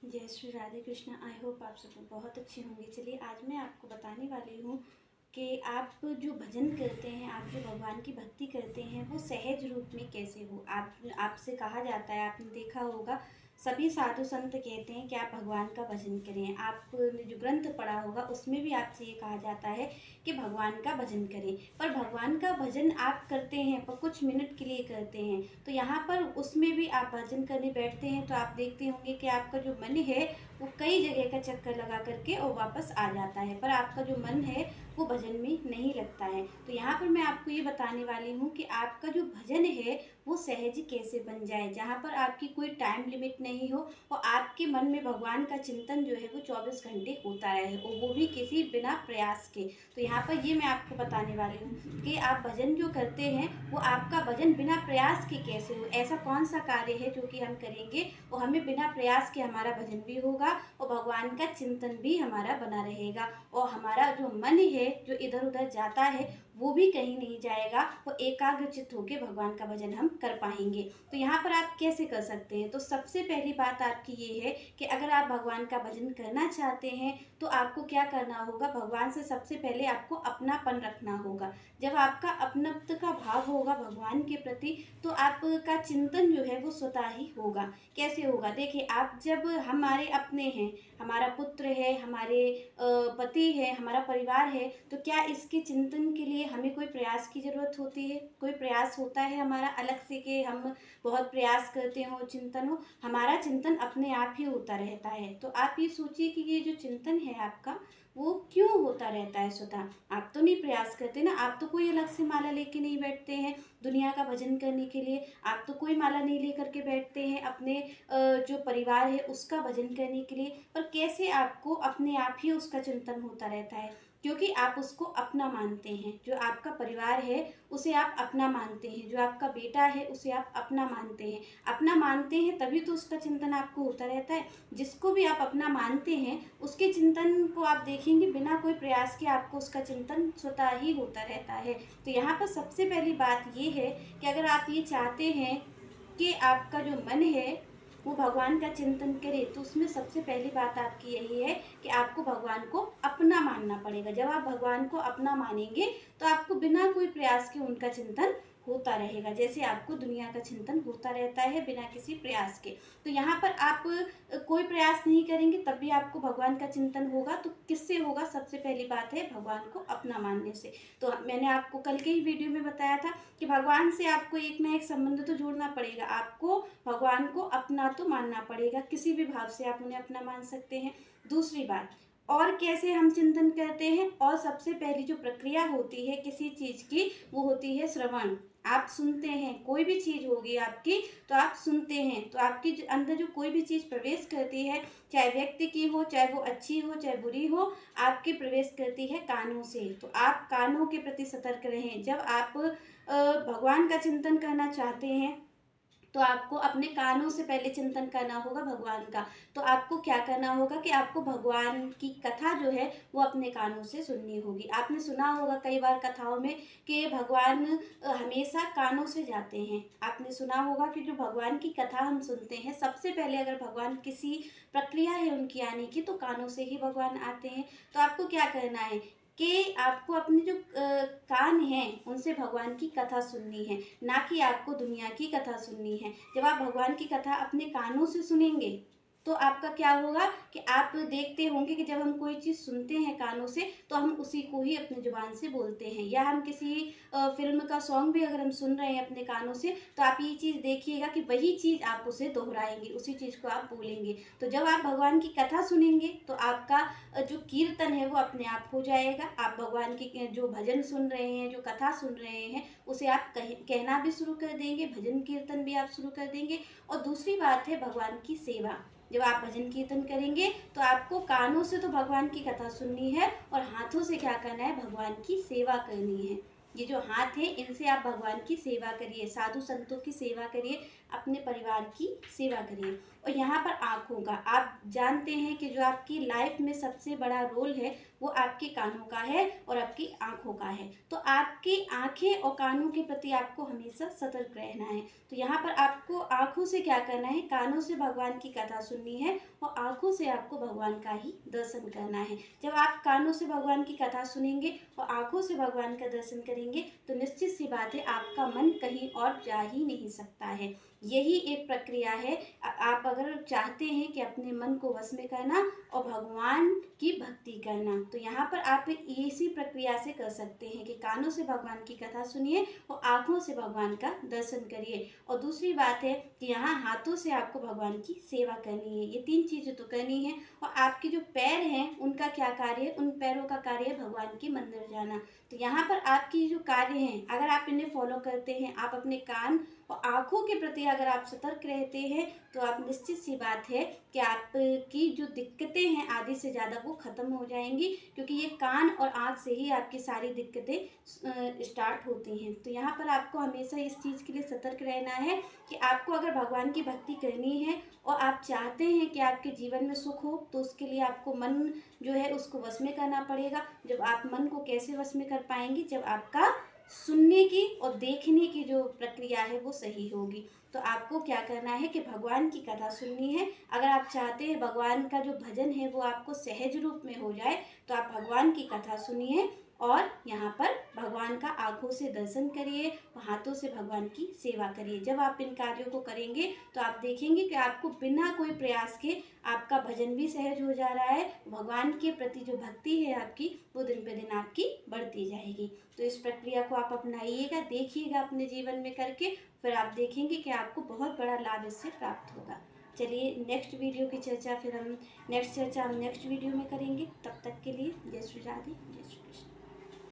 जय Shri Radhe Krishna. I hope आप सब बहुत अच्छे होंगे। चलिए आज मैं आपको बताने वाली हूँ कि आप जो भजन करते हैं, आप जो भगवान की भक्ति करते हैं, वो सहज रूप में कैसे हो। आपसे कहा जाता है, आपने देखा होगा, सभी साधु संत कहते हैं कि आप भगवान का भजन करें। आपने जो ग्रंथ पढ़ा होगा उसमें भी आपसे ये कहा जाता है कि भगवान का भजन करें। पर भगवान का भजन आप करते हैं पर कुछ मिनट के लिए करते हैं, तो यहाँ पर उसमें भी आप भजन करने बैठते हैं तो आप देखते होंगे कि आपका जो मन है वो कई जगह का चक्कर लगा करके और वापस आ जाता है, पर आपका जो मन है वो भजन में नहीं लगता है। तो यहाँ पर मैं आपको ये बताने वाली हूँ कि आपका जो भजन है वो सहज कैसे बन जाए, जहाँ पर आपकी कोई टाइम लिमिट नहीं हो और आपके मन में भगवान का चिंतन जो है वो 24 घंटे होता रहे, और वो भी किसी बिना प्रयास के। तो यहाँ पर ये मैं आपको बताने वाली हूँ कि आप भजन जो करते हैं वो आपका भजन बिना प्रयास के कैसे हो। ऐसा कौन सा कार्य है जो कि हम करेंगे और हमें बिना प्रयास के हमारा भजन भी होगा और भगवान का चिंतन भी हमारा बना रहेगा, और हमारा जो मन है जो इधर उधर जाता है वो भी कहीं नहीं जाएगा, वो एकाग्रचित्त होकर भगवान का भजन हम कर पाएंगे। तो यहाँ पर आप कैसे कर सकते हैं, तो सबसे पहली बात आपकी ये है कि अगर आप भगवान का भजन करना चाहते हैं तो आपको क्या करना होगा, भगवान से सबसे पहले आपको अपनापन रखना होगा। जब आपका अपनत्व का भाव होगा भगवान के प्रति तो आपका चिंतन जो है वो स्वतः ही होगा। कैसे होगा, देखिए, आप जब हमारे अपने हैं, हमारा पुत्र है, हमारे पति है, हमारा परिवार है, तो क्या इसके चिंतन के लिए हमें कोई प्रयास की ज़रूरत होती है? कोई प्रयास होता है हमारा अलग से कि हम बहुत प्रयास करते हो, चिंतन हो? हमारा चिंतन अपने आप ही होता रहता है। तो आप ये सोचिए कि ये जो चिंतन है आपका वो क्यों होता रहता है स्वतः। आप तो नहीं प्रयास करते ना, आप तो कोई अलग से माला लेके नहीं बैठते हैं दुनिया का भजन करने के लिए। आप तो कोई माला नहीं लेकर के बैठते हैं अपने जो परिवार है उसका भजन करने के लिए। पर कैसे आपको अपने आप ही उसका चिंतन होता रहता है, क्योंकि आप उसको अपना मानते हैं। जो आपका परिवार है उसे आप अपना मानते हैं, जो आपका बेटा है उसे आप अपना मानते हैं। अपना मानते हैं तभी तो उसका चिंतन आपको होता रहता है। जिसको भी आप अपना मानते हैं उसके चिंतन को आप देखेंगे बिना कोई प्रयास के आपको उसका चिंतन स्वतः ही होता रहता है। तो यहाँ पर सबसे पहली बात ये है कि अगर आप ये चाहते हैं कि आपका जो मन है वो भगवान का चिंतन करे, तो उसमें सबसे पहली बात आपकी यही है कि आपको भगवान को अपना मानना पड़ेगा। जब आप भगवान को अपना मानेंगे तो आपको बिना कोई प्रयास के उनका चिंतन होता रहेगा, जैसे आपको दुनिया का चिंतन होता रहता है बिना किसी प्रयास के। तो यहाँ पर आप कोई प्रयास नहीं करेंगे तब भी आपको भगवान का चिंतन होगा। तो किससे होगा, सबसे पहली बात है भगवान को अपना मानने से। तो मैंने आपको कल के ही वीडियो में बताया था कि भगवान से आपको एक ना एक संबंध तो जोड़ना पड़ेगा। आपको भगवान को अपना तो मानना पड़ेगा, किसी भी भाव से आप उन्हें अपना मान सकते हैं। दूसरी बात, और कैसे हम चिंतन करते हैं, और सबसे पहली जो प्रक्रिया होती है किसी चीज़ की वो होती है श्रवण। आप सुनते हैं, कोई भी चीज़ होगी आपकी तो आप सुनते हैं। तो आपके अंदर जो कोई भी चीज़ प्रवेश करती है, चाहे व्यक्ति की हो, चाहे वो अच्छी हो चाहे बुरी हो, आपके प्रवेश करती है कानों से। तो आप कानों के प्रति सतर्क रहें। जब आप भगवान का चिंतन करना चाहते हैं तो आपको अपने कानों से पहले चिंतन करना होगा भगवान का। तो आपको क्या करना होगा कि आपको भगवान की कथा जो है वो अपने कानों से सुननी होगी। आपने सुना होगा कई बार कथाओं में कि भगवान हमेशा कानों से जाते हैं। आपने सुना होगा कि जो भगवान की कथा हम सुनते हैं, सबसे पहले अगर भगवान किसी प्रक्रिया है उनकी आने की तो कानों से ही भगवान आते हैं। तो आपको क्या करना है कि आपको अपने जो कान हैं उनसे भगवान की कथा सुननी है, ना कि आपको दुनिया की कथा सुननी है। जब आप भगवान की कथा अपने कानों से सुनेंगे तो आपका क्या होगा कि आप देखते होंगे कि जब हम कोई चीज़ सुनते हैं कानों से तो हम उसी को ही अपनी जुबान से बोलते हैं। या हम किसी फिल्म का सॉन्ग भी अगर हम सुन रहे हैं अपने कानों से तो आप ये चीज़ देखिएगा कि वही चीज़ आप उसे दोहराएंगे, उसी चीज़ को आप बोलेंगे। तो जब आप भगवान की कथा सुनेंगे तो आपका जो कीर्तन है वो अपने आप हो जाएगा। आप भगवान की जो भजन सुन रहे हैं, जो कथा सुन रहे हैं, उसे आप कहना भी शुरू कर देंगे, भजन कीर्तन भी आप शुरू कर देंगे। और दूसरी बात है भगवान की सेवा। जब आप भजन कीर्तन करेंगे तो आपको कानों से तो भगवान की कथा सुननी है और हाथों से क्या करना है, भगवान की सेवा करनी है। ये जो हाथ है इनसे आप भगवान की सेवा करिए, साधु संतों की सेवा करिए, अपने परिवार की सेवा करिए। और यहाँ पर आँखों का, आप जानते हैं कि जो आपकी लाइफ में सबसे बड़ा रोल है वो आपके कानों का है और आपकी आँखों का है। तो आपकी आँखें और कानों के प्रति आपको हमेशा सतर्क रहना है। तो यहाँ पर आपको आँखों से क्या करना है, कानों से भगवान की कथा सुननी है और आँखों से आपको भगवान का ही दर्शन करना है। जब आप कानों से भगवान की कथा सुनेंगे और आँखों से भगवान का दर्शन करेंगे तो निश्चित सी बात है आपका मन कहीं और जा ही नहीं सकता है। यही एक प्रक्रिया है। आप अगर चाहते हैं कि अपने मन को वश में करना और भगवान की भक्ति करना, तो यहाँ पर आप इसी प्रक्रिया से कर सकते हैं कि कानों से भगवान की कथा सुनिए और आँखों से भगवान का दर्शन करिए। और दूसरी बात है कि यहाँ हाथों से आपको भगवान की सेवा करनी है। ये 3 चीज़ें तो करनी है। और आपके जो पैर हैं उनका क्या कार्य है, उन पैरों का कार्य है भगवान के मंदिर जाना। तो यहाँ पर आपकी जो कार्य हैं अगर आप इन्हें फॉलो करते हैं, आप अपने कान और आँखों के प्रति अगर आप सतर्क रहते हैं तो आप निश्चित सी बात है कि आपकी जो दिक्कतें हैं आधी से ज़्यादा वो ख़त्म हो जाएंगी, क्योंकि ये कान और आँख से ही आपकी सारी दिक्कतें स्टार्ट होती हैं। तो यहाँ पर आपको हमेशा इस चीज़ के लिए सतर्क रहना है कि आपको अगर भगवान की भक्ति करनी है और आप चाहते हैं कि आपके जीवन में सुख हो, तो उसके लिए आपको मन जो है उसको वश में करना पड़ेगा। जब आप मन को कैसे वश में कर पाएंगे, जब आपका सुनने की और देखने की जो प्रक्रिया है वो सही होगी। तो आपको क्या करना है कि भगवान की कथा सुननी है। अगर आप चाहते हैं भगवान का जो भजन है वो आपको सहज रूप में हो जाए तो आप भगवान की कथा सुनिए और यहाँ पर भगवान का आँखों से दर्शन करिए, हाथों से भगवान की सेवा करिए। जब आप इन कार्यों को करेंगे तो आप देखेंगे कि आपको बिना कोई प्रयास के आपका भजन भी सहज हो जा रहा है। भगवान के प्रति जो भक्ति है आपकी वो दिन पे दिन आपकी बढ़ती जाएगी। तो इस प्रक्रिया को आप अपनाइएगा, देखिएगा अपने जीवन में करके, फिर आप देखेंगे कि आपको बहुत बड़ा लाभ इससे प्राप्त होगा। चलिए नेक्स्ट वीडियो की चर्चा हम नेक्स्ट वीडियो में करेंगे। तब तक के लिए जय श्री राधे, जय श्री कृष्ण।